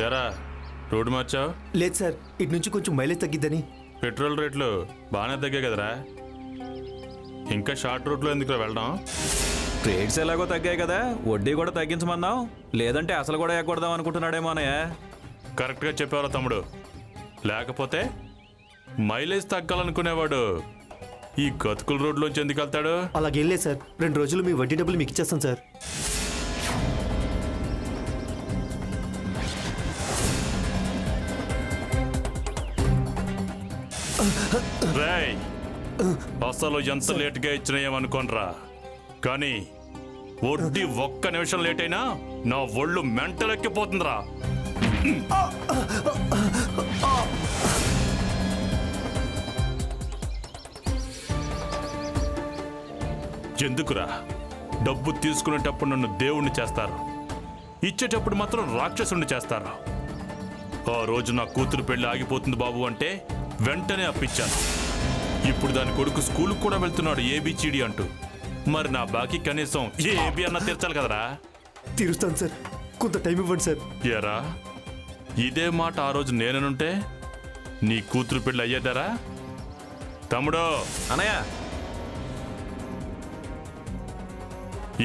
ఎరా రోడ్డు మార్చావు? లేదు సార్, ఇటు నుంచి కొంచెం మైలేజ్ తగ్గిద్దని. పెట్రోల్ రేట్లు బాగానే తగ్గాయి కదరా, ఇంకా షార్ట్ రూట్లో ఎందుకు వెళ్ళడం? రేట్స్ ఎలాగో తగ్గాయి కదా, వడ్డీ కూడా తగ్గించమన్నావు, లేదంటే అసలు కూడా ఎగ్గొడదాం అనుకుంటున్నాడేమో అన్నయ్య. కరెక్ట్గా చెప్పారా తమ్ముడు, లేకపోతే మైలేజ్ తగ్గాలనుకునేవాడు ఈ గతుకుల రోడ్లోంచి ఎందుకు వెళ్తాడు? అలాగే వెళ్ళే సార్, 2 రోజులు మీ వడ్డీ డబ్బులు మీకు ఇచ్చేస్తాను సార్. రేయ్, అసలు ఎంత లేట్గా ఇచ్చినాయేమనుకోనరా, కానీ వడ్డీ ఒక్క నిమిషం లేట్ అయినా నా ఒళ్ళు మెంటలెక్కిపోతుందిరా. ఎందుకురా డబ్బు తీసుకునేటప్పుడు నన్ను దేవుణ్ణి చేస్తారు, ఇచ్చేటప్పుడు మాత్రం రాక్షసుణ్ణి చేస్తారు. ఆ రోజు నా కూతురు పెళ్లి ఆగిపోతుంది బాబు అంటే వెంటనే అప్పించాను. ఇప్పుడు దాని కొడుకు స్కూల్కి కూడా వెళ్తున్నాడు ఏబిసిడి అంటూ. మరి నా బాకీ కనీసం ఏబి అన్న తీర్చాలి కదరా. తీరుస్తాను సార్, కొంత టైం ఇవ్వండి సార్. ఎరా, ఇదే మాట ఆ రోజు నేననుంటే నీ కూతురు పెళ్లి అయ్యేదారా? తమ్ముడో, అన్నయ్య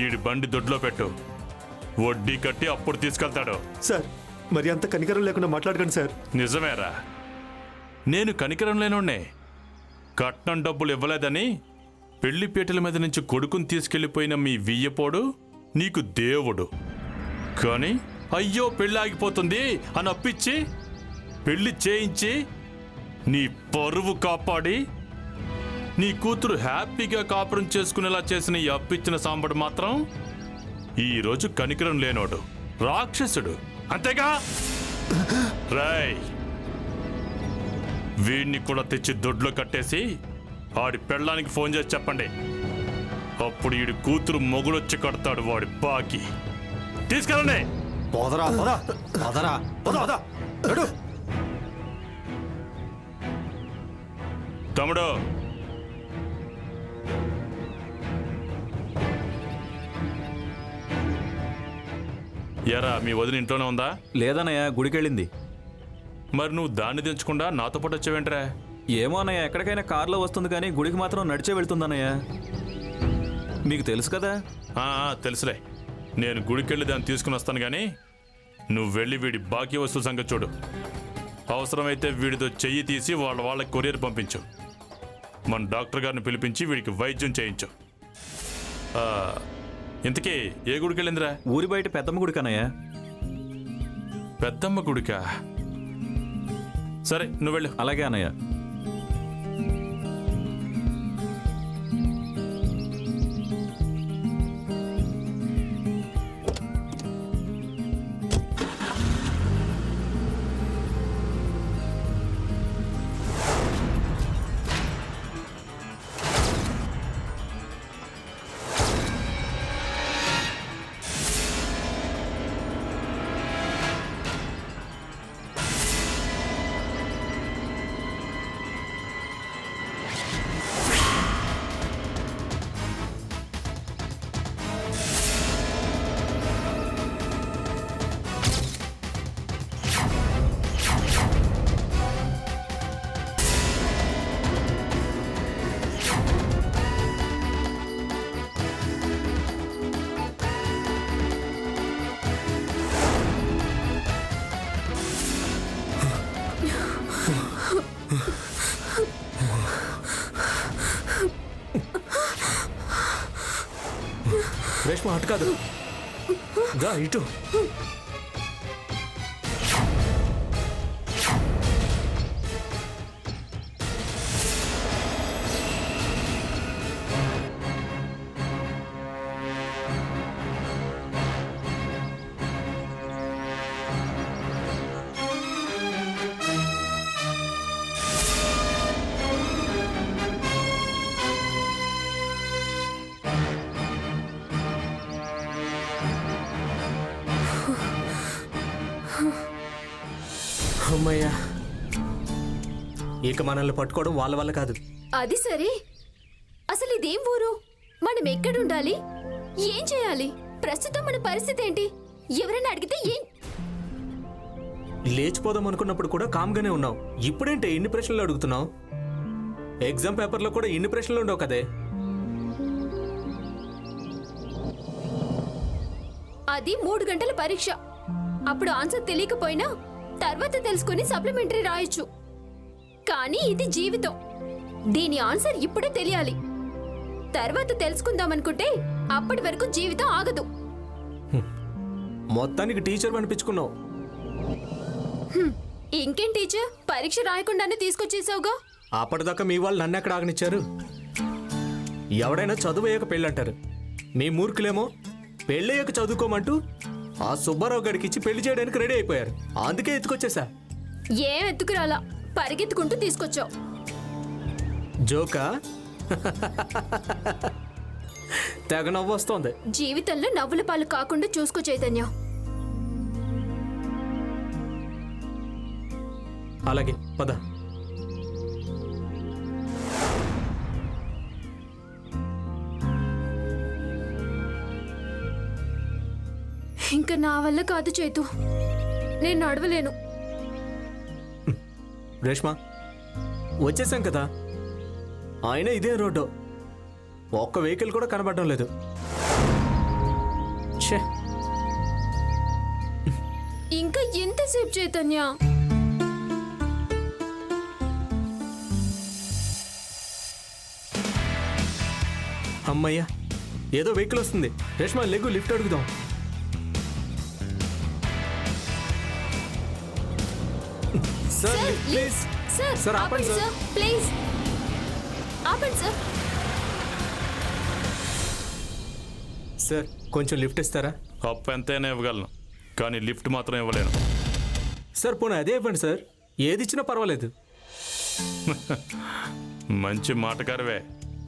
ఈడి బండి దొడ్లో పెట్టు, వడ్డీ కట్టి అప్పుడు తీసుకెళ్తాడు. సార్, మరి అంత కనికరం లేకుండా మాట్లాడకండి సార్. నిజమేరా, నేను కనికరం లేనోడ్నే. కట్నం డబ్బులు ఇవ్వలేదని పెళ్లిపీటల మీద నుంచి కొడుకుని తీసుకెళ్లిపోయిన మీ వియ్యపోడు నీకు దేవుడు. కానీ అయ్యో పెళ్ళి ఆగిపోతుంది అని అప్పిచ్చి పెళ్లి చేయించి నీ పరువు కాపాడి నీ కూతురు హ్యాపీగా కాపురం చేసుకునేలా చేసిన ఈ అప్పిచ్చిన సాంబడు మాత్రం ఈరోజు కనికరం లేనోడు, రాక్షసుడు, అంతేగా? రాయ్, వీడిని కూడా తెచ్చి దొడ్లో కట్టేసి ఆడి పెళ్ళానికి ఫోన్ చేసి చెప్పండి. అప్పుడు ఈడి కూతురు మొగుడొచ్చి కడతాడు వాడి బాకి. తీసుకెళ్ళండి. తమ్ముడు, ఎరా మీ వదిన ఇంట్లోనే ఉందా? లేదన్నయ్య, గుడికెళ్ళింది. మరి నువ్వు దాన్ని తెంచకుండా నాతో పాటు వచ్చావేంట్రా? ఏమో అన్నయ్య, ఎక్కడికైనా కారులో వస్తుంది కానీ గుడికి మాత్రం నడిచే వెళ్తుందన్నయ్య. మీకు తెలుసు కదా. తెలుసులే, నేను గుడికెళ్ళి దాన్ని తీసుకుని వస్తాను కానీ నువ్వు వెళ్ళి వీడి బాకీ వస్తువుల సంగతి చూడు. అవసరమైతే వీడితో చెయ్యి తీసి వాళ్ళకి కొరియర్ పంపించు. మన డాక్టర్ గారిని పిలిపించి వీడికి వైద్యం చేయించు. ఇంతకీ ఏ గుడికి వెళ్ళిందిరా? ఊరి బయట పెద్దమ్మ గుడికి అన్నయ్య. పెద్దమ్మ గుడికా? సరే, నువ్వు వెళ్ళు. అలాగే అన్నయ్య. రేష్మ అటు కాదు, దా ఇటు. అమ్మయ్యా, ఇక మనల్ని పట్టుకోవడం వాళ్ళ వల్ల కాదు. అది సరే, అసలు ఇదేం ఊరు? మనం ఎక్కడుండాలి? ఏం చేయాలి? ప్రస్తుతం మన పరిస్థితి ఏంటి? ఎవరైనా అడిగితే ఏం? లేచిపోదాం అనుకున్నప్పుడు కూడా కామ్గానే ఉన్నావు. ఇప్పుడేంటి ఇన్ని ప్రశ్నలు అడుగుతున్నావు? ఎగ్జామ్ పేపర్లో కూడా ఇన్ని ప్రశ్నలు ఉండవు కదే. అది 3 గంటల పరీక్ష. అప్పుడు ఆన్సర్ తెలియకపోయినా తర్వాత తెలుసుకుని సప్లిమెంటరీ రాయొచ్చు. కానీ ఇది జీవితం. దీని ఆన్సర్ ఇప్పుడే తెలియాలి. తర్వాత తెలుసుకుందామనుకుంటే అప్పటి వరకు జీవితం ఆగదు. మొత్తానికి టీచర్ అనిపించుకున్నావు. ఇంకేం టీచర్, పరీక్ష రాయకుండానే తీసుకొచ్చేసావుగా. అప్పటిదాకా మీ వాళ్ళు నన్ను ఎక్కడ ఆగనిచ్చారు? ఎవడైనా చదువు అయ్యాక పెళ్ళంటారు. మీ మూర్ఖులేమో పెళ్ళయ్యాక చదువుకోమంటూ ఆ సుబ్బారావు గడికి ఇచ్చి పెళ్లి చేయడానికి రెడీ అయిపోయారు. అందుకే ఎత్తుకొచ్చేసా. ఏం ఎత్తుకురాలా, పరిగెత్తుకుంటూ తీసుకొచ్చావు. జోకా? తెగ నవ్వు వస్తోంది. జీవితంలో నవ్వుల పాలు కాకుండా చూసుకో చైతన్య. అలాగే పద. ఇంకా నా వల్ల కాదు చేతు, నేను నడవలేను. రేష్మా, వచ్చేసాం కదా. ఆయన ఇదే రోడ్డు. ఒక్క వెహికల్ కూడా కనబడడం లేదు. ఛే, ఇంకా ఎంతసేపు చైతన్య? అమ్మయ్యా, ఏదో వెహికల్ వస్తుంది. రేష్మా లెగ్గు, లిఫ్ట్ అడుగుదాం. Sir sir, please. Sir, sir, ఆపండి ఆపండి సార్. సార్, ప్లీజ్ ఆపండి సార్. సార్ కొంచెం లిఫ్ట్ ఇస్తారా? అప్పు ఎంతైనా ఇవ్వగలను, కానీ లిఫ్ట్ మాత్రం ఇవ్వలేను. సార్ పోనీ అదే ఇవ్వండి సార్. ఏది ఇచ్చినా పర్వాలేదు. మంచి మాటకారవే.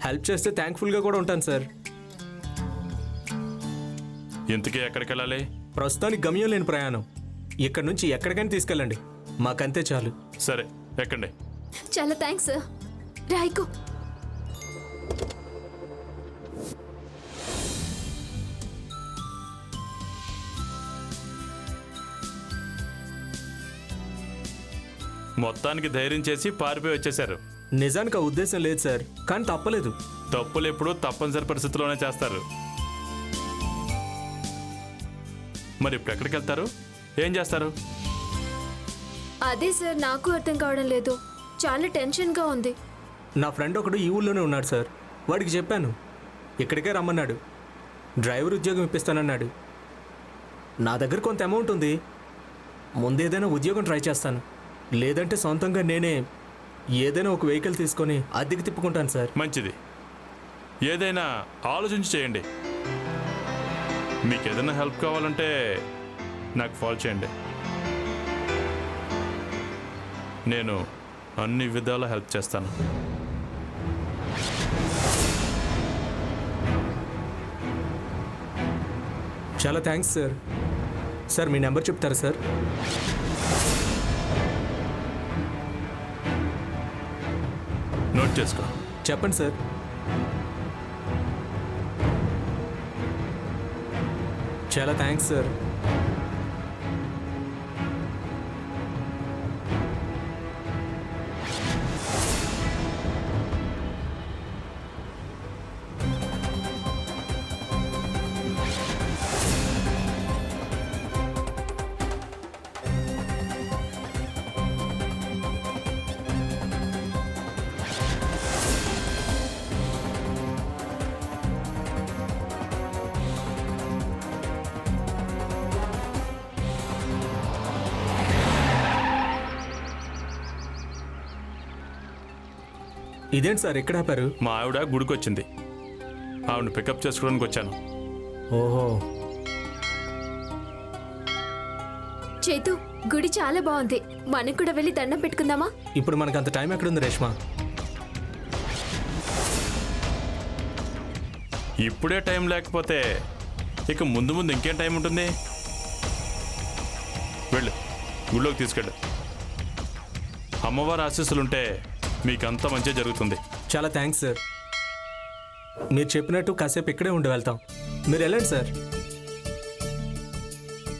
హెల్ప్ చేస్తే థ్యాంక్ఫుల్గా కూడా ఉంటాను సార్. ఇంతకీ ఎక్కడికి వెళ్ళాలి? ప్రస్తుతానికి గమ్యం లేని ప్రయాణం. ఇక్కడ నుంచి ఎక్కడికైనా తీసుకెళ్ళండి, మాకంతే చాలు. సరే, ఎక్కండి. చాలా థ్యాంక్స్ సార్. రాయికో. మొత్తానికి ధైర్యం చేసి పారిపోయి వచ్చేశారు. నిజానికి ఆ ఉద్దేశం లేదు సార్, కానీ తప్పలేదు. తప్పులు ఎప్పుడూ తప్పనిసరి పరిస్థితుల్లోనే చేస్తారు. మరి ఇప్పుడు ఎక్కడికి వెళ్తారు? ఏం చేస్తారు? అదే సార్ నాకు అర్థం కావడం లేదు. చాలా టెన్షన్గా ఉంది. నా ఫ్రెండ్ ఒకడు ఈ ఊళ్ళోనే ఉన్నాడు సార్. వాడికి చెప్పాను, ఇక్కడికే రమ్మన్నాడు. డ్రైవర్ ఉద్యోగం ఇప్పిస్తానన్నాడు. నా దగ్గర కొంత అమౌంట్ ఉంది. ముందేదైనా ఉద్యోగం ట్రై చేస్తాను, లేదంటే సొంతంగా నేనే ఏదైనా ఒక వెహికల్ తీసుకొని అద్దెకి తిప్పుకుంటాను సార్. మంచిది. ఏదైనా ఆలోచించి చేయండి. మీకు ఏదైనా హెల్ప్ కావాలంటే నాకు కాల్ చేయండి. నేను అన్ని విధాలా హెల్ప్ చేస్తాను. చాలా థ్యాంక్స్ సార్. సార్ మీ నెంబర్ చెప్తారా సార్? నోట్ చేసుకో. చెప్పండి సార్. చాలా థ్యాంక్స్ సార్. ఇదేంటి సార్ ఎక్కడ ఆపారు? మా ఆవిడ గుడికి వచ్చింది. ఆవిడని పికప్ చేసుకోవడానికి వచ్చాను. ఓహో, చేతు, గుడి చాలా బాగుంది. మనం కూడా వెళ్ళి దండం పెట్టుకుందామా? ఇప్పుడు మనకు అంత టైం ఎక్కడుంది రేష్మా? ఇప్పుడే టైం లేకపోతే ఇక ముందు ముందు ఇంకేం టైం ఉంటుంది? వెళ్ళు, గుళ్ళోకి తీసుకెళ్ళు. అమ్మవారి ఆశీస్సులుంటే మీకంతా మంచిగా జరుగుతుంది. చాలా థ్యాంక్స్ సార్. మీరు చెప్పినట్టు కాసేపు ఇక్కడే ఉండి వెళ్తాం. మీరు వెళ్ళండి సార్.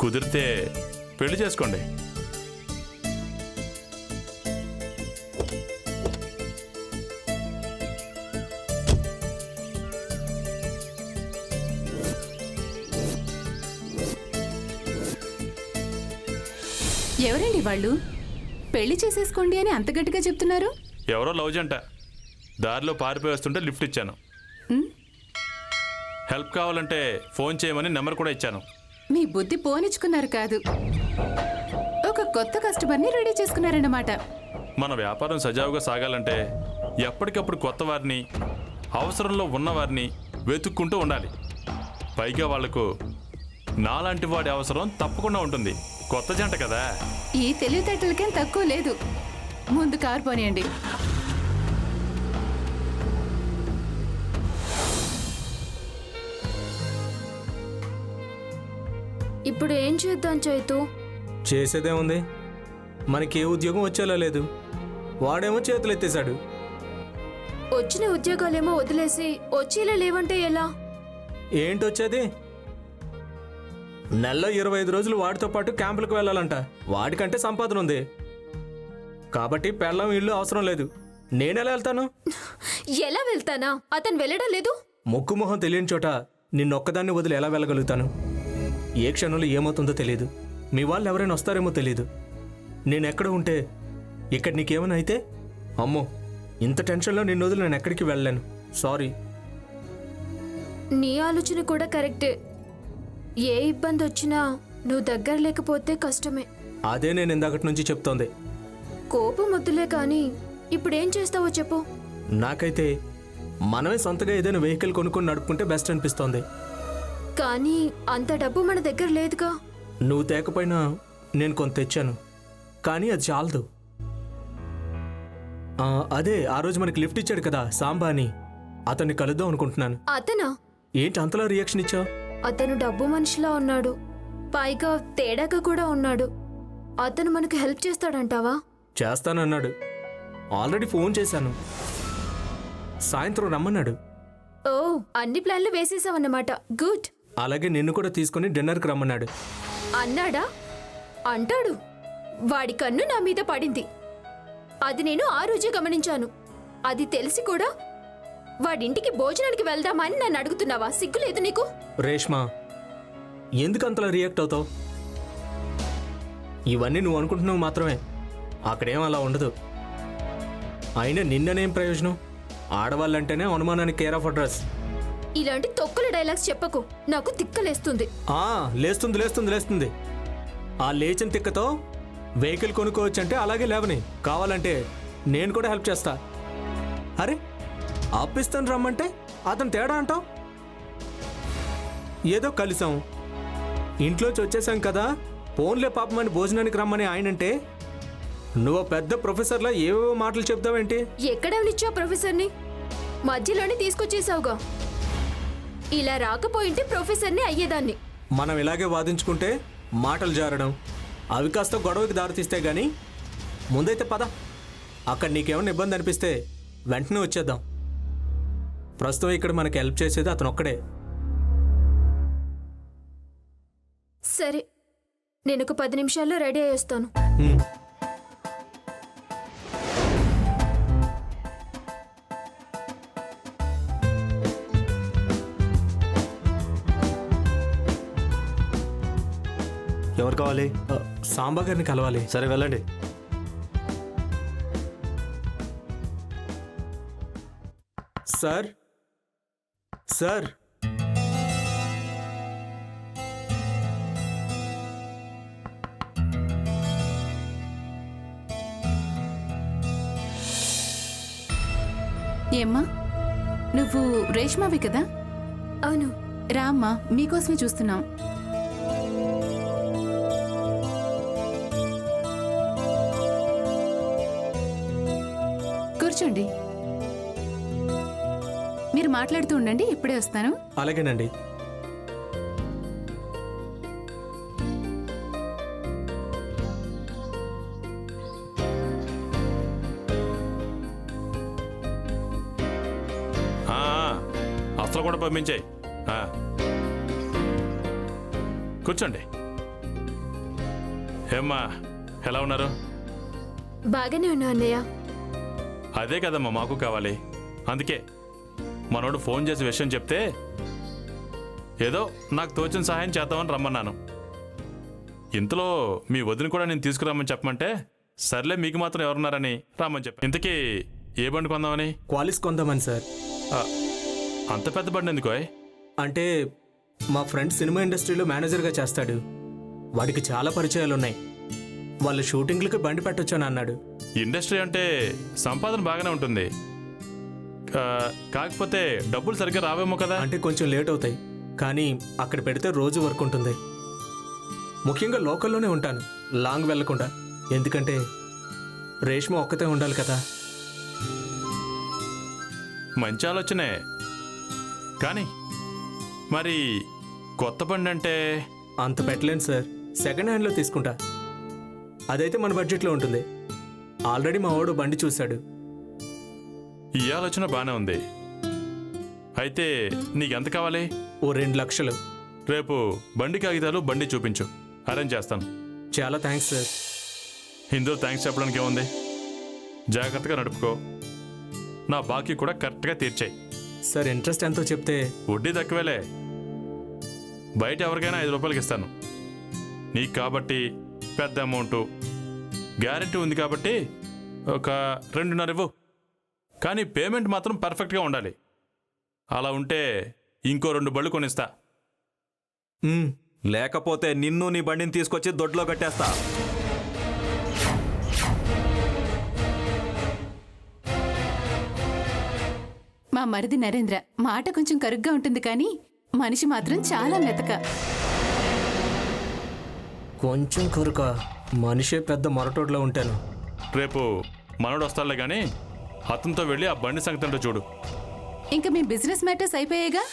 కుదిరితే పెళ్లి చేసుకోండి. ఎవరండి వాళ్ళు? పెళ్లి చేసేసుకోండి అని అంత గట్టిగా చెప్తున్నారు. ఎవరో లవ్ జంట దారిలో పారిపోయి వస్తుంటే లిఫ్ట్ ఇచ్చాను. ఉమ్, హెల్ప్ కావాలంటే ఫోన్ చేయమని నెంబర్ కూడా ఇచ్చాను. మీ బుద్ధి పోనిచ్చుకున్నారు కాదు, ఒక కొత్త కస్టమర్ని రెడీ చేసుకున్నారన్నమాట. మన వ్యాపారం సజావుగా సాగాలంటే ఎప్పటికప్పుడు కొత్త వారిని, అవసరంలో ఉన్నవారిని వెతుక్కుంటూ ఉండాలి. పైగా వాళ్లకు నాలాంటి వాడి అవసరం తప్పకుండా ఉంటుంది. కొత్త జంట కదా. ఈ తెలివితేటలకేం తక్కువ లేదు. ముందు కారు పోనీయండి. ఇప్పుడు ఏం చేద్దాం చైతు? చేసేదేముంది, మనకి ఏ ఉద్యోగం వచ్చేలా లేదు. వాడేమో చేతులు ఎత్తేశాడు. వచ్చిన ఉద్యోగాలేమో వదిలేసి వచ్చేలా లేవంటే ఎలా? ఏంటి వచ్చేది? నెలలో 25 రోజులు వాడితో పాటు క్యాంపులకు వెళ్ళాలంట. వాడికంటే సంపాదన ఉంది కాబట్టి పెళ్ళం ఇల్లు అవసరం లేదు. నేనెలా వెళ్తాను? ఎలా వెళ్తానా? అతను వెళ్ళడం లేదు. ముక్కు మొహం తెలియని చోట నిన్నొక్కదాన్ని వదిలి ఎలా వెళ్ళగలుగుతాను? ఏ క్షణంలో ఏమవుతుందో తెలియదు. మీ వాళ్ళు ఎవరైనా వస్తారేమో తెలియదు. నేనెక్కడ ఉంటే ఇక్కడ నీకేమైనా అయితే, అమ్మో, ఇంత టెన్షన్లో నిన్ను వదిలి నేను ఎక్కడికి వెళ్ళలేను. సారీ. నీ ఆలోచన కూడా కరెక్టే. ఏ ఇబ్బంది వచ్చినా నువ్వు దగ్గర లేకపోతే కష్టమే. అదే నేను ఇందాకటి నుంచి చెప్తోంది. కోపం వద్దులే కానీ ఇప్పుడేం చేస్తావో చెప్పు. నాకైతే మనమే సొంతగా ఏదైనా వెహికల్ కొనుక్కొని నడుపుకుంటే బెస్ట్ అనిపిస్తోంది. కానీ అంత డబ్బు మన దగ్గర లేదుగా. నువ్వు తేకపోయినా నేను కొంత తెచ్చాను, కానీ అది చాలదు. అదే ఆ రోజు మనకి లిఫ్ట్ ఇచ్చాడు కదా సాంబా అని, అతన్ని కలుద్దాం అనుకుంటున్నాను. అతనా? ఏంటి అంతలా రియాక్షన్ ఇచ్చావు? అతను డబ్బు మనిషిలా ఉన్నాడు, పైగా తేడాగా కూడా ఉన్నాడు. అతను మనకు హెల్ప్ చేస్తాడంటావా? చేస్తానన్నాడు. ఆల్రెడీ ఫోన్ చేశాను. సాయంత్రం రమ్మన్నాడు. ఓ, అన్ని ప్లాన్లు వేసేసావన్నమాట. గుడ్. అలాగే నిన్ను కూడా తీసుకుని డిన్నర్కి రమ్మన్నాడు. అన్నాడా? అంటాడు. వాడి కన్ను నా మీద పడింది. అది నేను ఆ రోజే గమనించాను. అది తెలిసి కూడా వాడింటికి భోజనానికి వెళ్దామా అని నన్ను అడుగుతున్నావా? సిగ్గులేదు నీకు? రేష్మా, ఎందుకు అంతలా రియాక్ట్ అవుతావు? ఇవన్నీ నువ్వు అనుకుంటున్నావు మాత్రమే. అక్కడేం అలా ఉండదు. అయినా నిన్ననేం ప్రయోజనం? ఆడవాళ్ళంటేనే అనుమానానికి కేర్ ఆఫ్ అడ్రస్. ఇలాంటి తొక్కుల డైలాగ్స్ చెప్పకు, నాకు తిక్కలేస్తుంది. లేస్తుంది లేస్తుంది లేస్తుంది. ఆ లేచిన తిక్కతో వెహికల్ కొనుక్కోవచ్చంటే అలాగే లేవని. కావాలంటే నేను కూడా హెల్ప్ చేస్తా. అరే, అప్పిస్తాను రమ్మంటే అతను తేడా అంటావు. ఏదో కలిసాం, ఇంట్లోంచి వచ్చేసాం కదా, ఫోన్లే పాపమని భోజనానికి రమ్మని ఆయనంటే నువ్వు పెద్ద ప్రొఫెసర్లా ఏవేవో మాటలు చెప్తావేంటి? ఎక్కడెవనిచ్చావు ప్రొఫెసర్ని? మధ్యలోనే తీసుకొచ్చేసావుగా. ఇలా రాకపోయింటే ప్రొఫెసర్ని అయ్యేదాన్ని. మనం ఇలాగే వాదించుకుంటే మాటలు జారడం, అవి కాస్త గొడవకి దారితీస్తే గానీ ముందైతే పద. అక్కడ నీకేమైనా ఇబ్బంది అనిపిస్తే వెంటనే వచ్చేద్దాం. ప్రస్తుతం ఇక్కడ మనకి హెల్ప్ చేసేది అతను ఒక్కడే. సరే, నేను ఒక 10 నిమిషాల్లో రెడీ అయ్యేస్తాను. ఎవరు కావాలి? సాంబా గారిని కలవాలి. సరే వెళ్ళండి. సార్, సార్, ఏమ్మా, నువ్వు రేష్మావి కదా? అవును. రా అమ్మా, మీకోసమే చూస్తున్నాం. కూర్చోండి. మీరు మాట్లాడుతూ ఉండండి, ఇప్పుడే వస్తాను. అలాగేనండి. అసలు కూడా పంపించాయి. కూర్చోండి. ఏమ్మా, ఎలా ఉన్నారు? బాగానే ఉన్నా అన్నయ్య. అదే కదమ్మా మాకు కావాలి. అందుకే మనోడు ఫోన్ చేసి విషయం చెప్తే ఏదో నాకు తోచిన సహాయం చేద్దామని రమ్మన్నాను. ఇంతలో మీ వదిన కూడా నేను తీసుకురామని చెప్పమంటే సర్లే మీకు మాత్రం ఎవరున్నారని రమ్మని చెప్పాను. ఇంతకీ ఏ బండి కొందామని? క్వాలిస్ కొందామని సార్. ఆ, అంత పెద్ద బండి ఎందుకో? అంటే మా ఫ్రెండ్ సినిమా ఇండస్ట్రీలో మేనేజర్గా చేస్తాడు. వాడికి చాలా పరిచయాలు ఉన్నాయి. వాళ్ళ షూటింగ్లకి బండి పెట్టొచ్చని అన్నాడు. ఇండస్ట్రీ అంటే సంపాదన బాగానే ఉంటుంది, కాకపోతే డబ్బులు సరిగ్గా రావేమో కదా. అంటే కొంచెం లేట్ అవుతాయి, కానీ అక్కడ పెడితే రోజు వర్క్ ఉంటుంది. ముఖ్యంగా లోకల్లోనే ఉంటాను, లాంగ్ వెళ్ళకుండా. ఎందుకంటే రేష్మ ఒక్కతే ఉండాలి కదా. మంచి ఆలోచనే, కానీ మరి కొత్త బండి అంటే? అంత పెట్టలేను సార్, సెకండ్ హ్యాండ్లో తీసుకుంటా. అదైతే మన బడ్జెట్లో ఉంటుంది. ఆల్రెడీ మా వాడు బండి చూశాడు. ఈ ఆలోచన బాగానే ఉంది. అయితే నీకెంత కావాలి? ఓ 2 లక్షలు. రేపు బండి కాగితాలు బండి చూపించు, అరేంజ్ చేస్తాను. చాలా థ్యాంక్స్ సార్. ఇందులో థ్యాంక్స్ చెప్పడానికి ఏముంది? జాగ్రత్తగా నడుపుకో, నా బాకీ కూడా కరెక్ట్గా తీర్చాయి. సార్ ఇంట్రెస్ట్ ఎంతో చెప్తే? వడ్డీ తక్కువేలే, బయట ఎవరికైనా 5 రూపాయలకి ఇస్తాను. నీకు కాబట్టి పెద్ద అమౌంటు, గ్యారెంటీ ఉంది కాబట్టి ఒక 2.5 ఇవ్వు. కానీ పేమెంట్ మాత్రం పర్ఫెక్ట్గా ఉండాలి. అలా ఉంటే ఇంకో 2 బళ్ళు కొనిస్తా. లేకపోతే నిన్ను నీ బండిని తీసుకొచ్చి దొడ్లో కట్టేస్తా. మా మరిది నరేంద్ర మాట కొంచెం కరుగ్గా ఉంటుంది కానీ మనిషి మాత్రం చాలా మెతక. కొంచెం కరుక, మనిషే పెద్ద మొరటోడ్లో ఉంటాను. రేపు మనోడు వస్తాడులే కానీ అతనితో వెళ్ళి ఆ బండి సంగతి ఏంటో చూడు. ఇంకా మీ బిజినెస్ మ్యాటర్స్ అయిపోయాయిగా.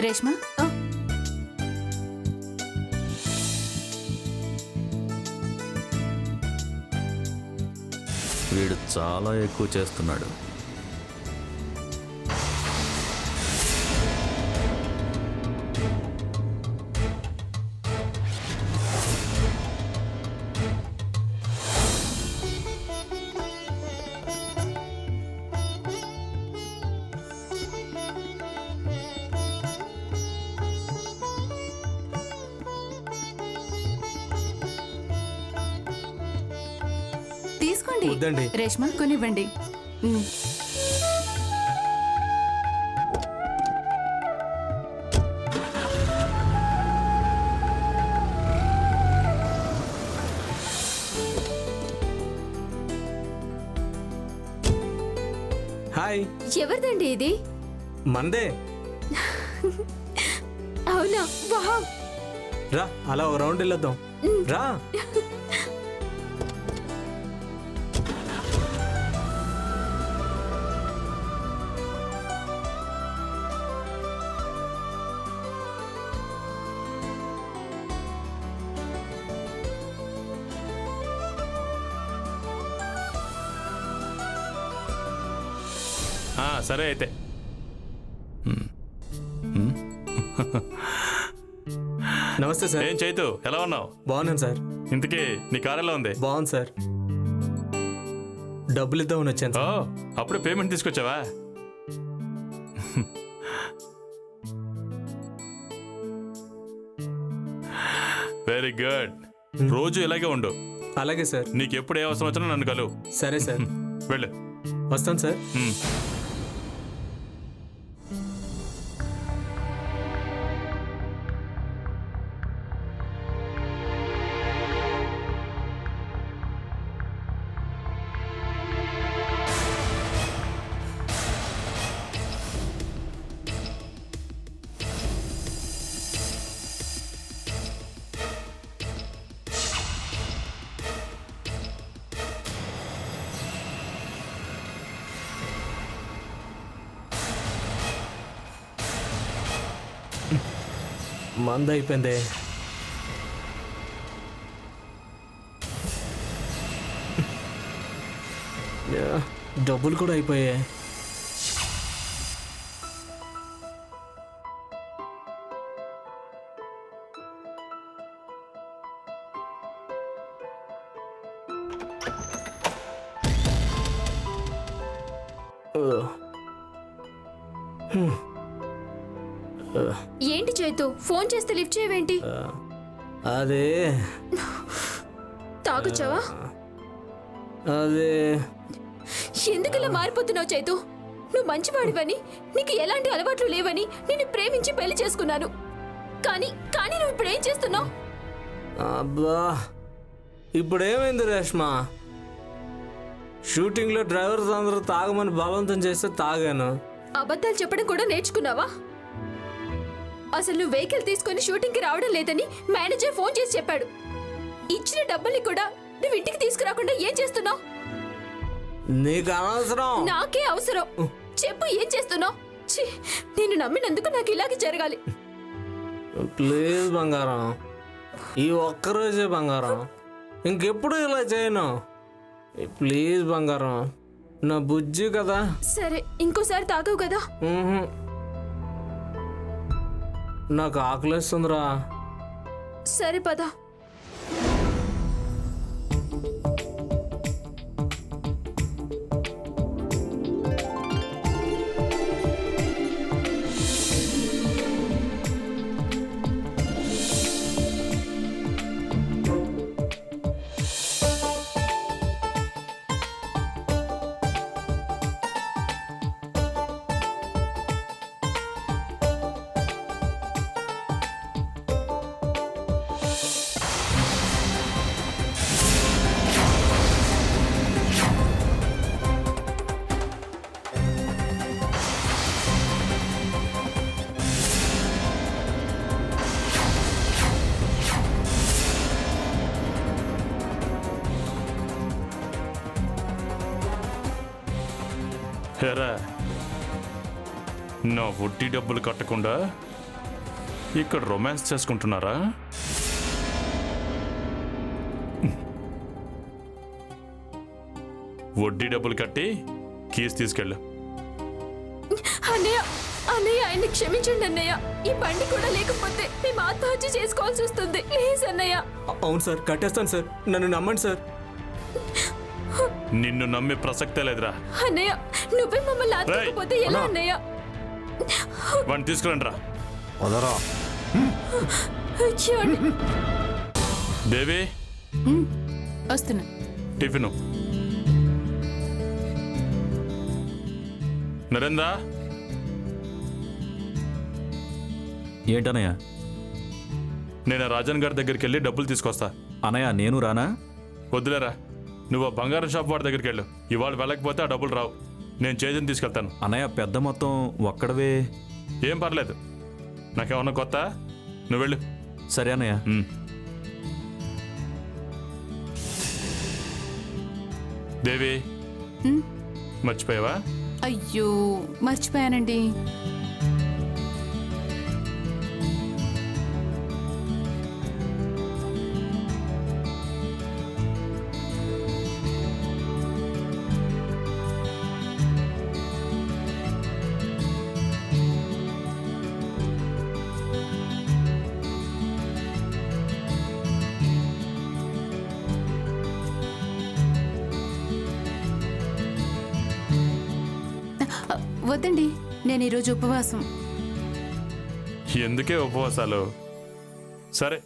రేష్మా, వీడు చాలా ఎక్కువ చేస్తున్నాడు. తీసుకోండి. వద్దండి. రేష్మా కొనివ్వండి. హాయ్. ఎవరిదండి ఇది? మందే. అవునా? వావ్. రా, అలా ఓ రౌండ్ వెళ్ళొద్దాం. రా. సరే అయితే. నమస్తే సార్. ఏం చైతు, ఎలా ఉన్నావు? బాగున్నాను సార్. ఇంతకీ నీ కారు ఎలా ఉంది? బాగుంది సార్. డబ్బులు ఇద్దామని వచ్చాను ఓ, సార్. అప్పుడే పేమెంట్ తీసుకొచ్చావా? Very good. రోజు ఇలాగే ఉండు. అలాగే సార్. నీకు ఎప్పుడు ఏ అవసరం వచ్చినా నన్ను కలువు. సరే సార్. వెళ్ళు. వస్తాను సార్. మంద అయిపోయింది. డబ్బులు కూడా అయిపోయాయి. ఏంటి చేతు, ఫోన్ చేస్తే లిఫ్ట్ చేయవేంటి? అదే తాగొచ్చావా? అదే ఎందుకు ఇలా మారిపోతున్నావు చేతు? నువ్వు మంచివాడివని, నీకు ఎలాంటి అలవాట్లు లేవని నిన్ను ప్రేమించి పెళ్లి చేసుకున్నాను. కానీ కానీ నువ్వు ఇప్పుడు ఏం చేస్తున్నావు? అబ్బా, ఇప్పుడు ఏమైంది రేష్మా? షూటింగ్లో డ్రైవర్స్ అందరూ తాగమని బలవంతం చేస్తే తాగాను. అబద్ధాలు చెప్పడం కూడా నేర్చుకున్నావా? అసలు నువ్వు వెహికల్ తీసుకొని షూటింగ్కి రావడం లేదని మేనేజర్ ఫోన్ చేసి చెప్పాడు. ఇచ్చిన డబ్బుల్ని కూడా నువ్వు ఇంటికి తీసుకురాకుండా ఏం చేస్తున్నావు? నీకు అనవసరం. నాకే అవసరం. చెప్పు, ఏం చేస్తున్నావు? నేను నమ్మినందుకు నాకు ఇలాగే జరగాలి. ప్లీజ్ బంగారం, ఈ ఒక్కరోజే బంగారం, ఇంకెప్పుడు ఇలా చేయను. ప్లీజ్ బంగారం, నా బుజ్జి కదా. సరే, ఇంకోసారి తాగవు కదా? మ్మ్హ్మ్. నాకు ఆకలేస్తుందిరా. సరే పద. హెరా, నా వడ్డీ డబ్బులు కట్టకుండా ఇక్కడ రొమాన్స్ చేసుకుంటున్నారా? వడ్డీ డబ్బులు కట్టి కీస్ తీసుకెళ్ళు. అన్నయ్య, అన్నయ్య, ఆయన్ని క్షమించండి అన్నయ్య. ఈ బండి కూడా లేకపోతే మేము ఆత్మహత్య చేసుకోవాల్సి వస్తుంది. ప్లీజ్ అన్నయ్య. అవును సార్, కట్టేస్తాను సార్, నన్ను నమ్మండి సార్. నిన్ను నమ్మే ప్రసక్తే లేదురా. అన్నయ్య, నువ్వే మమ్మల్ని ఆత్మకపోతే ఎలా అన్నయ్య? వాడిని తీసుకురండి రా. వదరా. చూడండి. దేవి, వస్తున్నా. టిఫిను. నరేంద్ర, ఏంటనయ్య? నేను రాజన్ గారి దగ్గరికి వెళ్ళి డబ్బులు తీసుకొస్తా. అనయ్య, నేను రానా? వద్దులేరా, నువ్వు ఆ బంగారం షాప్ వాడి దగ్గరికి వెళ్ళు. ఇవాళ వెళ్ళకపోతే ఆ డబ్బులు రావు. నేను చేతిని తీసుకెళ్తాను. అనయ్య, పెద్ద మొత్తం ఒక్కడవే. ఏం పర్లేదు, నాకేమన్నా కొత్త? నువ్వు వెళ్ళు. సరే అన్నయ్య. దేవి, మర్చిపోయావా? అయ్యో, మర్చిపోయానండి. వద్దండి, నేను ఈరోజు ఉపవాసం. ఎందుకే ఉపవాసాలు? సరే,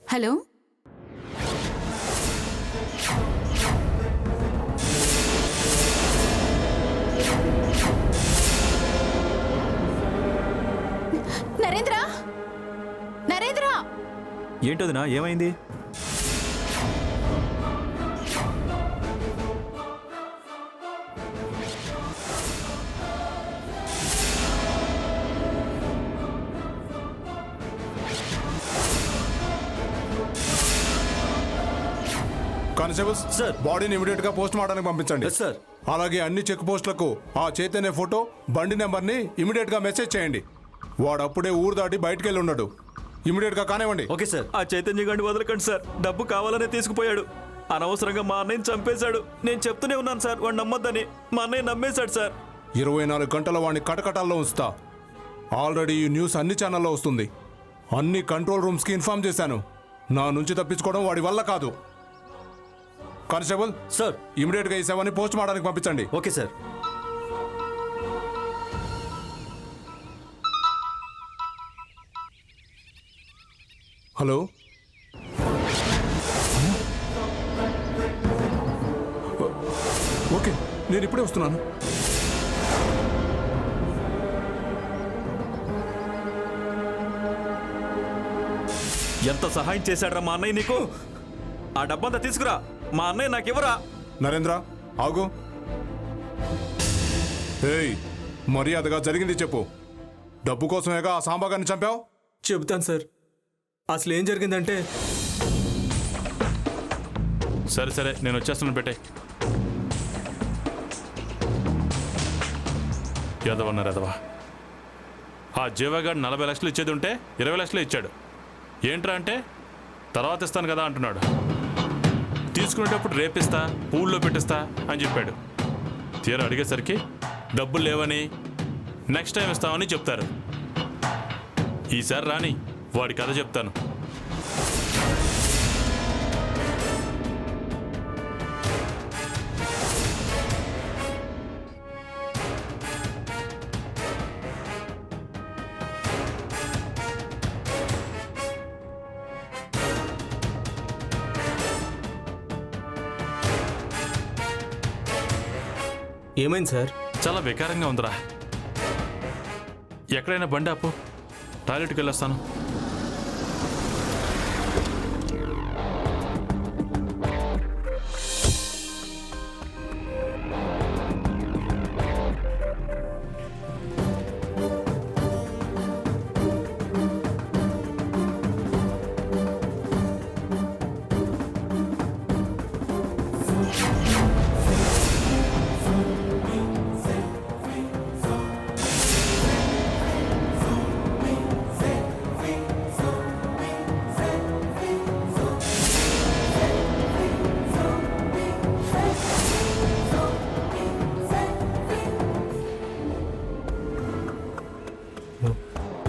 హలో, ఏంటోదినా ఏమైంది? Constables sir. బాడీని ఇమీడియట్ గా పోస్ట్ మార్టానికి పంపించండి. Yes sir. అలాగే అన్ని చెక్ పోస్టులకు ఆ చైతన్య ఫోటో బండి నెంబర్ని ఇమీడియట్ గా మెసేజ్ చేయండి. వాడు అప్పుడే ఊరు దాటి బయటికి వెళ్ళి ఉన్నాడు. ఇమీడియట్ గా కానివ్వండి. Okay sir. ఆ చైతన్య గారిని వదలకండి సార్. డబ్బు కావాలనే తీసుకుపోయాడు. అనవసరంగా మా అన్నయ్యని చంపేశాడు. నేను చెప్తూనే ఉన్నాను సార్ వాడు నమ్మొద్దని. మా అన్నయ్య నమ్మేశాడు సార్. 24 గంటల వాడిని కటకటాల్లో ఉంచుతా. ఆల్రెడీ ఈ న్యూస్ అన్ని ఛానల్లో వస్తుంది. అన్ని కంట్రోల్ రూమ్స్ కి ఇన్ఫార్మ్ చేశాను. నా నుంచి తప్పించుకోవడం వాడి వల్ల కాదు. Constable sir. ఇమీడియట్ గా ఈ శవాన్ని పోస్ట్ మార్టానికి పంపించండి. Okay sir. హలో, ఓకే నేను ఇప్పుడే వస్తున్నాను. ఎంత సహాయం చేశాడ్రా మా అన్నయ్య నీకు? ఆ డబ్బంతా తీసుకురా. మా అన్నయ్య నాకు ఇవ్వరా. నరేంద్ర ఆగు. ఏయ్, మర్యాదగా జరిగింది చెప్పు. డబ్బు కోసమేగా ఆ సాంబాగాన్ని చంపావు? చెబుతాను సార్. అసలు ఏం జరిగిందంటే సరే సరే నేను వచ్చేస్తున్నాను. పెట్టే ఎదవన్నారు ఎదవా. ఆ జీవగాడు 40 లక్షలు ఇచ్చేది ఉంటే 20 లక్షలు ఇచ్చాడు. ఏంట్రా అంటే తర్వాత ఇస్తాను కదా అంటున్నాడు. తీసుకునేటప్పుడు రేపిస్తా, పూల్లో పెట్టిస్తా అని చెప్పాడు. తీరా అడిగేసరికి డబ్బులు లేవని, నెక్స్ట్ టైం ఇస్తామని చెప్తారు. ఈసారి రాని వాడి కథ చెప్తాను. ఏమైంది సార్? చాలా వికారంగా ఉందిరా. ఎక్కడైనా బండి ఆపు, టాయిలెట్కి వెళ్ళొస్తాను.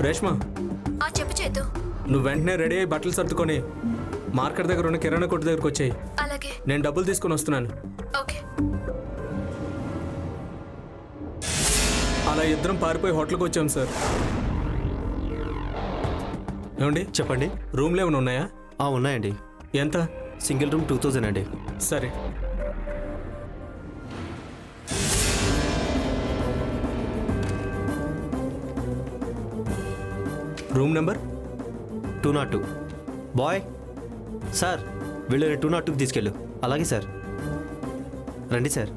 రేష్మా, చెప్పు చేతు. నువ్వు వెంటనే రెడీ అయ్యి బట్టలు సర్దుకొని మార్కెట్ దగ్గర ఉన్న కిరాణా కొట్టు దగ్గరకు వచ్చాయి. అలాగే. నేను డబ్బులు తీసుకొని వస్తున్నాను. ఓకే. అలా ఇద్దరం పారిపోయి హోటల్కి వచ్చాం సార్. ఏమండి చెప్పండి. రూమ్లు ఏమైనా ఉన్నాయా? ఉన్నాయండి. ఎంత? సింగిల్ రూమ్ 2000 అండి. సరే. Room number 202. బాయ్ సార్, వీళ్ళని 202కి తీసుకెళ్ళు. అలాగే సార్. రండి సార్.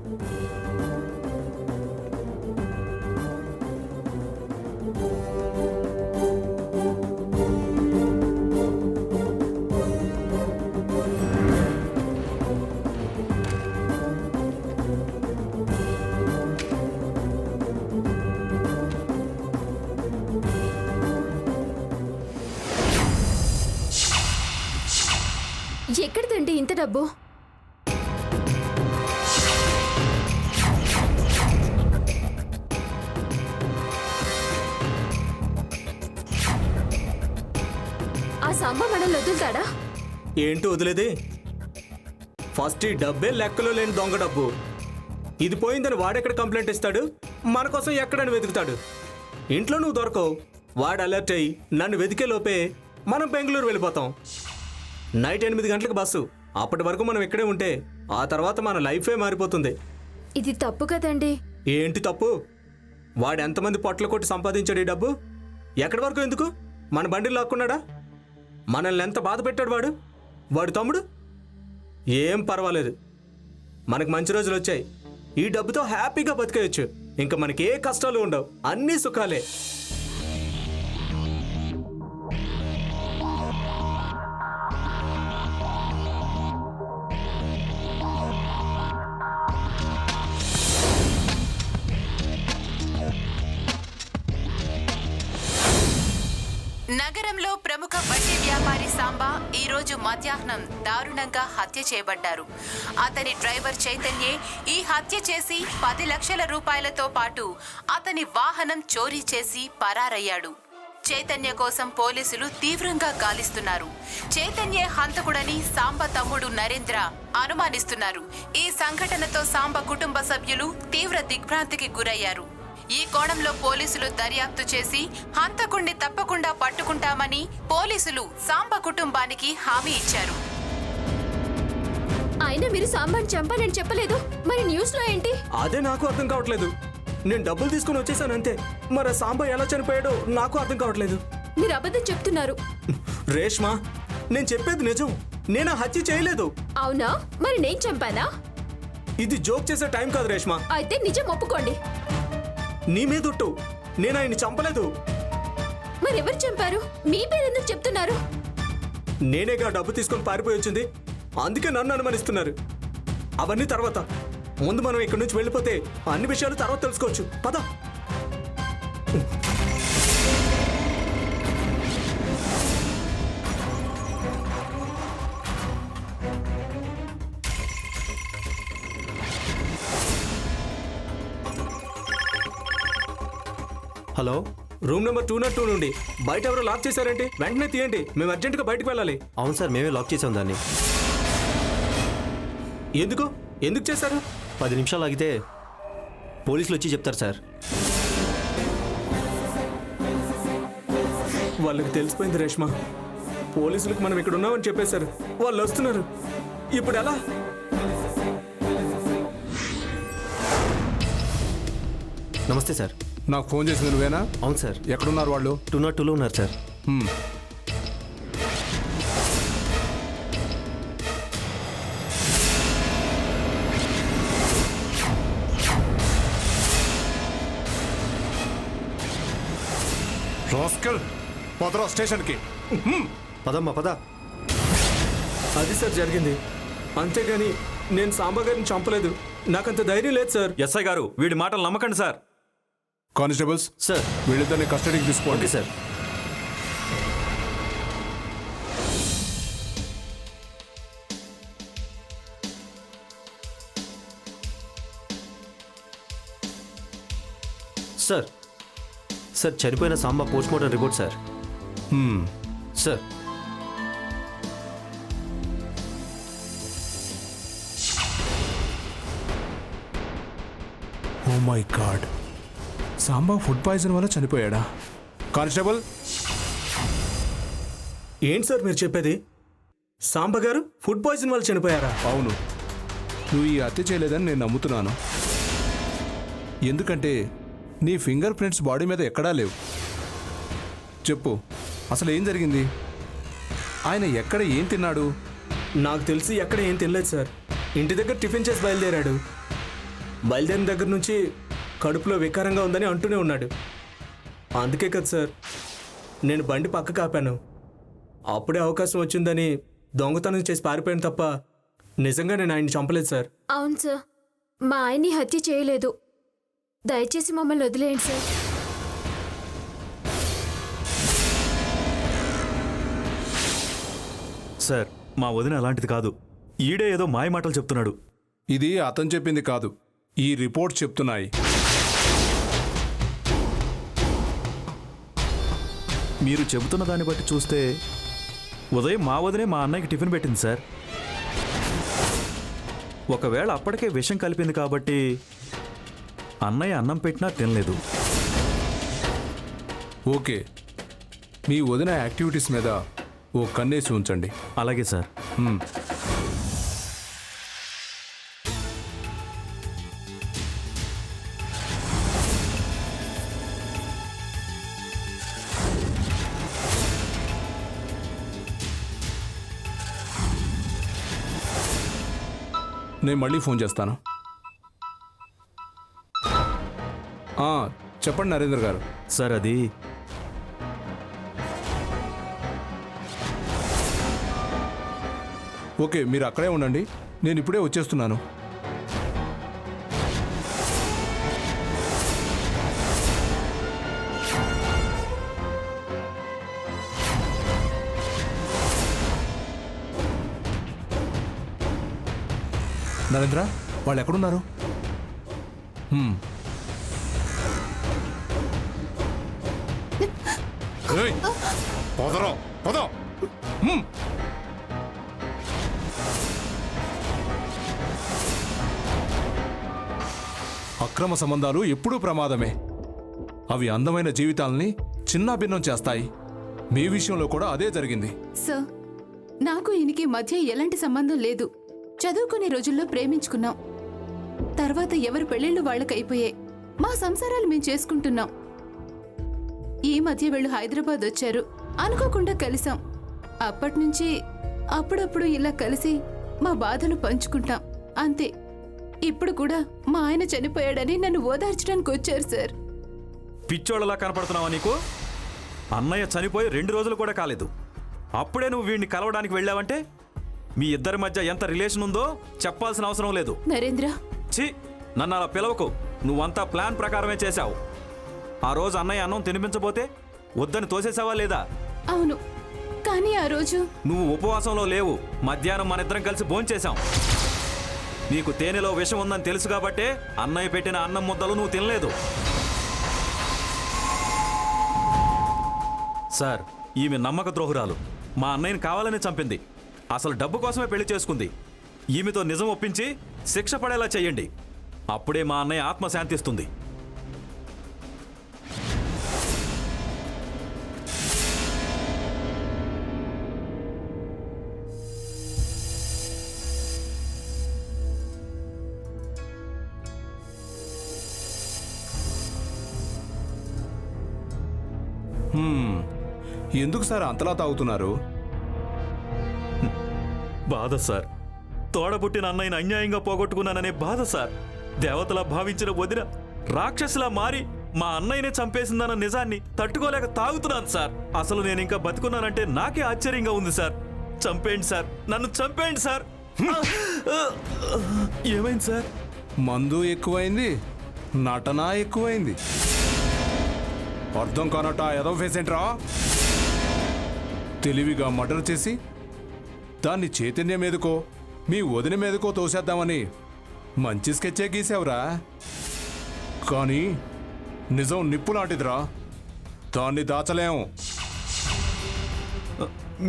ఎక్కడిదండి ఇంత డబ్బు? ఆ సాంబ మనల్ని వదులుతాడా? ఏంటి వదిలేది? ఫస్ట్ ఈ డబ్బే లెక్కలో లేని దొంగ డబ్బు. ఇది పోయిందని వాడెక్కడ కంప్లైంట్ ఇస్తాడు? మన కోసం ఎక్కడని వెతుకుతాడు? ఇంట్లో నువ్వు దొరకవు. వాడు అలర్ట్ అయ్యి నన్ను వెతికే లోపే మనం బెంగళూరు వెళ్ళిపోతాం. నైట్ 8 గంటలకు బస్సు. అప్పటి వరకు మనం ఇక్కడే ఉంటే ఆ తర్వాత మన లైఫే మారిపోతుంది. ఇది తప్పు కదండి. ఏంటి తప్పు? వాడు ఎంతమంది పొట్ల కొట్టి సంపాదించాడు ఈ డబ్బు? ఎక్కడి వరకు ఎందుకు? మన బండిని లాక్కున్నాడా? మనల్ని ఎంత బాధ పెట్టాడు వాడు. వాడు తమ్ముడు ఏం పర్వాలేదు, మనకు మంచి రోజులు వచ్చాయి. ఈ డబ్బుతో హ్యాపీగా బతికేయచ్చు. ఇంకా మనకి ఏ కష్టాలు ఉండవు, అన్నీ సుఖాలే. నగరంలో ప్రముఖ వడ్డీ వ్యాపారి సాంబా ఈ రోజు మధ్యాహ్నం దారుణంగా హత్య చేయబడ్డారు. అతని డ్రైవర్ చైతన్యే ఈ హత్య చేసి 10 లక్షల రూపాయలతో పాటు అతని వాహనం చోరీ చేసి పరారయ్యాడు. చైతన్య కోసం పోలీసులు తీవ్రంగా గాలిస్తున్నారు. చైతన్యే హంతకుడని సాంబ తమ్ముడు నరేంద్ర అనుమానిస్తున్నారు. ఈ సంఘటనతో సాంబ కుటుంబ సభ్యులు తీవ్ర దిగ్భ్రాంతికి గురయ్యారు. ఈ కోణంలో పోలీసులు దర్యాప్తు చేసి హంతకుణ్ణి తప్పకుండా పట్టుకుంటామని పోలీసులు సాంబ కుటుంబానికి హామీ ఇచ్చారు. అయినా మీరు సాంబాని చంపాలని చెప్పలేదు, మరి న్యూస్ లో ఏంటి? అదే నాకు అర్థం కావట్లేదు. నేను డబ్బులు తీసుకుని వచ్చేసాను అంతే. మరి ఆ సాంబా ఎలా చనిపోయాడో నాకు అర్థం కావట్లేదు. మీరు అబద్ధం చెప్తున్నారు. రేష్మా, నేను చెప్పేది నిజం. నేను ఆ హత్య చేయలేదు. అవునా? మరి నేను చంపానా? ఇది జోక్ చేసే టైం కాదు రేష్మా. అయితే నిజం ఒప్పుకోండి. నీ మీదొట్టు, నేను ఆయన్ని చంపలేదు. మరి ఎవరు చంపారు? మీ పేరు ఎందుకు చెప్తున్నారు? నేనేగా డబ్బు తీసుకొని పారిపోయి వచ్చింది, అందుకే నన్ను అనుమానిస్తున్నారు. అవన్నీ తర్వాత. ముందు మనం ఇక్కడి నుంచి వెళ్ళిపోతే అన్ని విషయాలు తర్వాత తెలుసుకోవచ్చు. పద. హలో, రూమ్ నెంబర్ 202 నుండి బయట ఎవరో లాక్ చేశారేంటి? వెంటనే తీయండి, మేము అర్జెంటుగా బయటకు వెళ్ళాలి. అవును సార్, మేమే లాక్ చేసాం దాన్ని. ఎందుకు చేశారు? 10 నిమిషాలు ఆగితే పోలీసులు వచ్చి చెప్తారు సార్. వాళ్ళకి తెలిసిపోయింది రేష్మా. పోలీసులకు మనం ఇక్కడ ఉన్నామని చెప్పేశారు. వాళ్ళు వస్తున్నారు. ఇప్పుడు ఎలా? నమస్తే సార్. నాకు ఫోన్ చేసింది నువ్వేనా? అవును సార్. ఎక్కడున్నారు వాళ్ళు? 202లో ఉన్నారు సార్. రాస్కల్, పదరా స్టేషన్కి. పదమ్మా పద. అది సార్ జరిగింది. అంతేగాని నేను సాంబా గారిని చంపలేదు. నాకంత ధైర్యం లేదు సార్. ఎస్ఐ గారు, వీడి మాటలు నమ్మకండి సార్. Constables, sir. వీళ్ళిద్దరిని కస్టడీకి తీసుకోండి. Okay sir. సార్, సార్ చనిపోయిన Samba postmortem report sir. Sir, oh my god, Samba food poison వల్ల చనిపోయాడా? కానిస్టేబుల్, ఏంటి సార్ మీరు చెప్పేది? సాంబా గారు ఫుడ్ పాయిజన్ వల్ల చనిపోయారా? అవును, నువ్వు ఈ హత్య చేయలేదని నేను నమ్ముతున్నాను. ఎందుకంటే నీ ఫింగర్ ప్రింట్స్ బాడీ మీద ఎక్కడా లేవు. చెప్పు, అసలు ఏం జరిగింది? ఆయన ఎక్కడ ఏం తిన్నాడు? నాకు తెలిసి ఎక్కడ ఏం తినలేదు సార్. ఇంటి దగ్గర టిఫిన్ చేసి బయలుదేరాడు. బయలుదేరిన దగ్గర నుంచి కడుపులో వికారంగా ఉందని అంటూనే ఉన్నాడు. అందుకే కదా సార్ నేను బండి పక్కకు ఆపాను. అప్పుడే అవకాశం వచ్చిందని దొంగతనం చేసి పారిపోయాను తప్ప నిజంగా నేను ఆయన్ని చంపలేదు సార్. అవును సార్, మా ఆయన్ని హత్య చేయలేదు. దయచేసి మమ్మల్ని వదిలేయండి సార్. సార్, మా వదిన అలాంటిది కాదు. ఈడే ఏదో మాయ మాటలు చెప్తున్నాడు. ఇది అతను చెప్పింది కాదు, ఈ రిపోర్ట్ చెప్తున్నాయి. మీరు చెబుతున్న దాన్ని బట్టి చూస్తే ఉదయం మా వదినే మా అన్నయ్యకి టిఫిన్ పెట్టింది సార్. ఒకవేళ అప్పటికే విషం కలిపింది కాబట్టి అన్నయ్య అన్నం పెట్టినా తినలేదు. ఓకే, మీ వదిన యాక్టివిటీస్ మీద ఓ కన్నేసి ఉంచండి. అలాగే సార్. నేను మళ్ళీ ఫోన్ చేస్తాను. చెప్పండి నరేంద్ర గారు. సార్ అది ఓకే, మీరు అక్కడే ఉండండి, నేను ఇప్పుడే వచ్చేస్తున్నాను. నరేంద్ర, వాళ్ళు ఎక్కడున్నారు? పొదరా పొద. అక్రమ సంబంధాలు ఎప్పుడూ ప్రమాదమే. అవి అందమైన జీవితాల్ని చిన్నాభిన్నం చేస్తాయి. మీ విషయంలో కూడా అదే జరిగింది. సార్, నాకు ఈయనకి మధ్య ఎలాంటి సంబంధం లేదు. చదువుకునే రోజుల్లో ప్రేమించుకున్నాం. తర్వాత ఎవరి పెళ్ళిళ్ళు వాళ్ళకి అయిపోయాయి. మా సంసారాలు మేము చేసుకుంటున్నాం. ఈ మధ్య వీళ్ళు హైదరాబాద్ వచ్చారు. అనుకోకుండా కలిసాం. అప్పటినుంచి అప్పుడప్పుడు ఇలా కలిసి మా బాధలు పంచుకుంటాం, అంతే. ఇప్పుడు కూడా మా ఆయన చనిపోయాడని నన్ను ఓదార్చడానికి వచ్చారు సార్. పిచ్చోళ్ళలా కనపడుతున్నావా నీకు? అన్నయ్య చనిపోయి 2 రోజులు కూడా కాలేదు, అప్పుడే నువ్వు వీడిని కలవడానికి వెళ్ళావంటే మీ ఇద్దరి మధ్య ఎంత రిలేషన్ ఉందో చెప్పాల్సిన అవసరం లేదు. నరేంద్ర, ఛీ, నన్ను అలా పిలవకు. నువ్వంతా ప్లాన్ ప్రకారమే చేశావు. ఆ రోజు అన్నయ్య అన్నం తినిపించబోతే వద్దని తోసేసావా లేదా? అవును, కానీ ఆ రోజు నువ్వు ఉపవాసంలో లేవు. మధ్యాహ్నం మన ఇద్దరం కలిసి భోంచేశాం. నీకు తేనెలో విషం ఉందని తెలుసు కాబట్టే అన్నయ్య పెట్టిన అన్నం ముద్దలు నువ్వు తినలేదు. సార్, ఈమె నమ్మక ద్రోహురాలు. మా అన్నయ్యని కావాలని చంపింది. అసలు డబ్బు కోసమే పెళ్లి చేసుకుంది. ఈమెతో నిజం ఒప్పించి శిక్ష పడేలా చెయ్యండి. అప్పుడే మా అన్నయ్య ఆత్మ శాంతిస్తుంది. ఎందుకు సార్ అంతలా తాగుతున్నారు? బాధ సార్. తోడబుట్టిన అన్నయ్యని అన్యాయంగా పోగొట్టుకున్నాననే బాధ సార్. దేవతలా భావించిన వదిన రాక్షసులా మారి మా అన్నయ్యనే చంపేసిందన్న నిజాన్ని తట్టుకోలేక తాగుతున్నాను సార్. అసలు నేను ఇంకా బతుకున్నానంటే నాకే ఆశ్చర్యంగా ఉంది సార్. చంపేయండి సార్, నన్ను చంపేయండి సార్. ఏమైంది సార్? మందు ఎక్కువైంది, నటన ఎక్కువైంది. అర్థం కానట ఏదో ఫేసేంట్రా. తెలివిగా మర్డర్ చేసి దాన్ని చైతన్యం మీదకో మీ వదిన మీదకో తోసేద్దామని మంచి స్కెచ్చే గీసావురా. కానీ నిజం నిప్పు లాంటిదిరా, దాన్ని దాచలేం.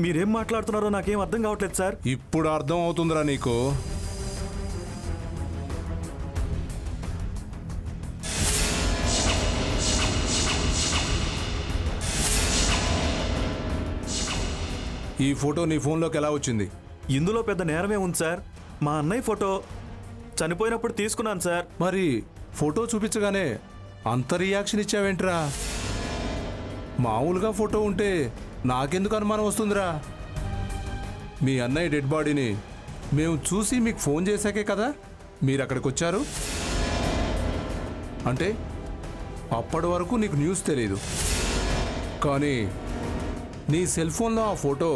మీరేం మాట్లాడుతున్నారో నాకేం అర్థం కావట్లేదు సార్. ఇప్పుడు అర్థం అవుతుందిరా నీకు. ఈ ఫోటో నీ ఫోన్లోకి ఎలా వచ్చింది? ఇందులో పెద్ద నేరమే ఉంది సార్. మా అన్నయ్య ఫోటో చనిపోయినప్పుడు తీసుకున్నాను సార్. మరి ఫోటో చూపించగానే అంత రియాక్షన్ ఇచ్చావేంట్రా? మామూలుగా ఫోటో ఉంటే నాకెందుకు అనుమానం వస్తుందిరా? మీ అన్నయ్య డెడ్ బాడీని మేము చూసి మీకు ఫోన్ చేశాకే కదా మీరు అక్కడికి వచ్చారు. అంటే అప్పటి వరకు నీకు న్యూస్ తెలీదు. కానీ నీ సెల్ ఫోన్లో ఆ ఫోటో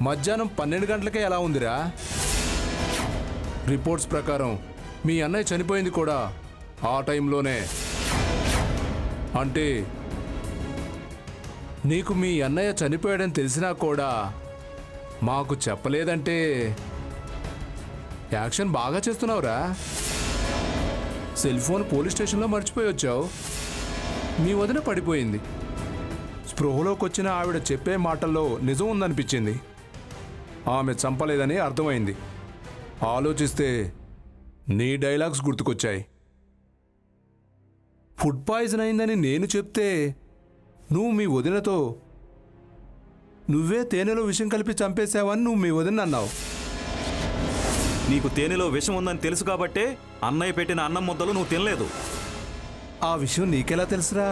మధ్యాహ్నం 12 గంటలకే ఎలా ఉందిరా? రిపోర్ట్స్ ప్రకారం మీ అన్నయ్య చనిపోయింది కూడా ఆ టైంలోనే. అంటే నీకు మీ అన్నయ్య చనిపోయాడని తెలిసినా కూడా మాకు చెప్పలేదంటే యాక్షన్ బాగా చేస్తున్నావురా. సెల్ ఫోన్ పోలీస్ స్టేషన్లో మర్చిపోయి వచ్చావు. మీ వదిన పడిపోయింది. స్పృహలోకి వచ్చిన ఆవిడ చెప్పే మాటల్లో నిజం ఉందనిపించింది. ఆమె చంపలేదని అర్థమైంది. ఆలోచిస్తే నీ డైలాగ్స్ గుర్తుకొచ్చాయి. ఫుడ్ పాయిజన్ అయిందని నేను చెప్తే నువ్వు మీ వదినతో నువ్వే తేనెలో విషం కలిపి చంపేశావని నువ్వు మీ వదిన అన్నావు. నీకు తేనెలో విషం ఉందని తెలుసు కాబట్టే అన్నయ్య పెట్టిన అన్నం ముద్దలు నువ్వు తినలేదు. ఆ విషయం నీకెలా తెలుసురా?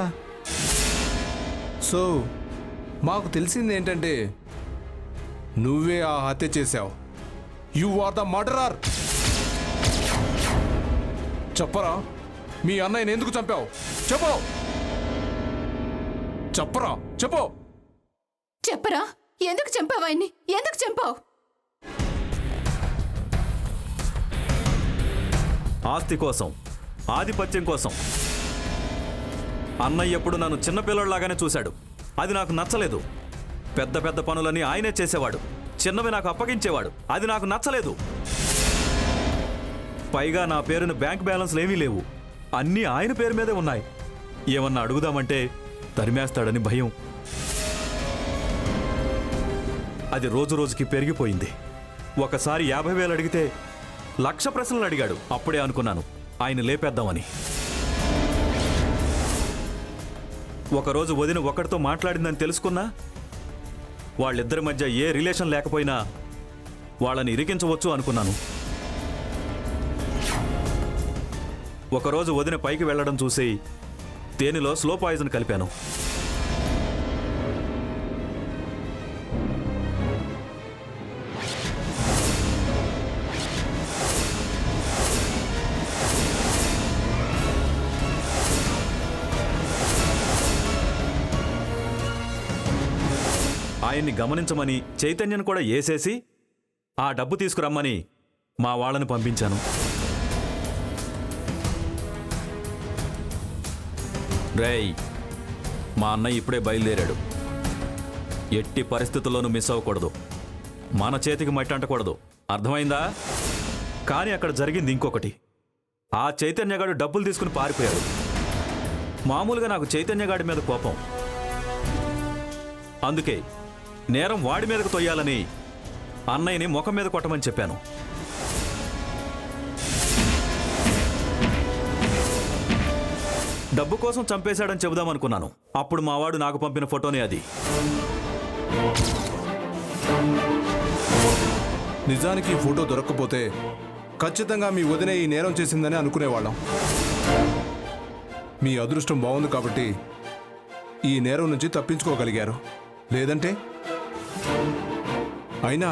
సో మాకు తెలిసింది ఏంటంటే నువ్వే ఆ హత్య చేశావు. You are the murderer. చెప్పరా, మీ అన్నయ్యని ఎందుకు చంపావు? చెప్పు, చెప్పరా, చెప్పు. చెప్పరా, ఎందుకు చంపావు ఆయన్ని? ఎందుకు చంపావు? ఆస్తి కోసం, ఆధిపత్యం కోసం. అన్నయ్య ఎప్పుడు నన్ను చిన్నపిల్లలాగానే చూశాడు. అది నాకు నచ్చలేదు. పెద్ద పెద్ద పనులని ఆయనే చేసేవాడు, చిన్నవి నాకు అప్పగించేవాడు. అది నాకు నచ్చలేదు. పైగా నా పేరున బ్యాంక్ బ్యాలెన్స్లు ఏమీ లేవు. అన్నీ ఆయన పేరు మీదే ఉన్నాయి. ఏమన్నా అడుగుదామంటే తరిమేస్తాడని భయం. అది రోజు రోజుకి పెరిగిపోయింది. ఒకసారి 50,000 అడిగితే 1,00,000 ప్రశ్నలు అడిగాడు. అప్పుడే అనుకున్నాను ఆయన లేపేద్దామని. ఒకరోజు వదిన ఒకరితో మాట్లాడిందని తెలుసుకున్నా వాళ్ళిద్దరి మధ్య ఏ రిలేషన్ లేకపోయినా వాళ్ళని ఇరికించవచ్చు అనుకున్నాను. ఒకరోజు వదిన పైకి వెళ్లడం చూసి తేనెలో స్లో పాయిజన్ కలిపాను. ఆయన్ని గమనించమని చైతన్యను కూడా ఏసేసి ఆ డబ్బు తీసుకురమ్మని మా వాళ్ళని పంపించాను. రేయ్, మా అన్నయ్య ఇప్పుడే బయలుదేరాడు. ఎట్టి పరిస్థితుల్లోనూ మిస్ అవ్వకూడదు. మన చేతికి మట్టి అంటకూడదు, అర్థమైందా? కానీ అక్కడ జరిగింది ఇంకొకటి. ఆ చైతన్యగాడు డబ్బులు తీసుకుని పారిపోయాడు. మామూలుగా నాకు చైతన్యగాడి మీద కోపం. అందుకే నేరం వాడి మీదకు తొయ్యాలని అన్నయ్యని ముఖం మీద కొట్టమని చెప్పాను. డబ్బు కోసం చంపేశాడని చెబుదామనుకున్నాను. అప్పుడు మావాడు నాకు పంపిన ఫోటోనే అది. నిజానికి ఈ ఫోటో దొరక్కపోతే ఖచ్చితంగా మీ వదిన ఈ నేరం చేసిందని అనుకునేవాళ్ళం. మీ అదృష్టం బాగుంది కాబట్టి ఈ నేరం నుంచి తప్పించుకోగలిగారు. లేదంటే అయినా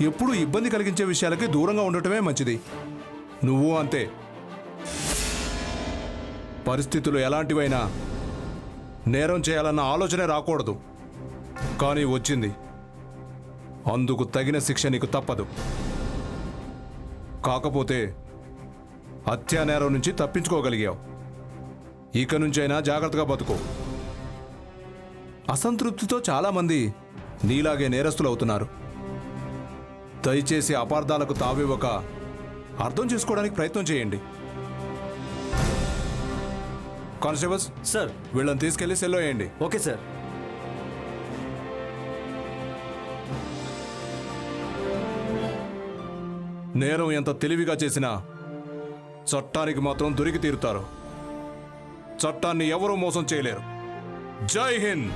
ఎప్పుడూ ఇబ్బంది కలిగించే విషయాలకి దూరంగా ఉండటమే మంచిది. నువ్వు అంతే. పరిస్థితులు ఎలాంటివైనా నేరం చేయాలన్న ఆలోచనే రాకూడదు. కానీ వచ్చింది. అందుకు తగిన శిక్ష నీకు తప్పదు. కాకపోతే హత్యా నేరం నుంచి తప్పించుకోగలిగావు. ఇక నుంచైనా జాగ్రత్తగా బతుకో. అసంతృప్తితో చాలామంది నీలాగే నేరస్తులు అవుతున్నారు. దయచేసి అపార్థాలకు తావివ్వక అర్థం చేసుకోవడానికి ప్రయత్నం చేయండి. Constables, sir. వీళ్ళని తీసుకెళ్లి సెల్లో వేయండి. Okay sir. నేరం ఎంత తెలివిగా చేసినా చట్టానికి మాత్రం దొరికి తీరుతారు. చట్టాన్ని ఎవరూ మోసం చేయలేరు. జై హింద్.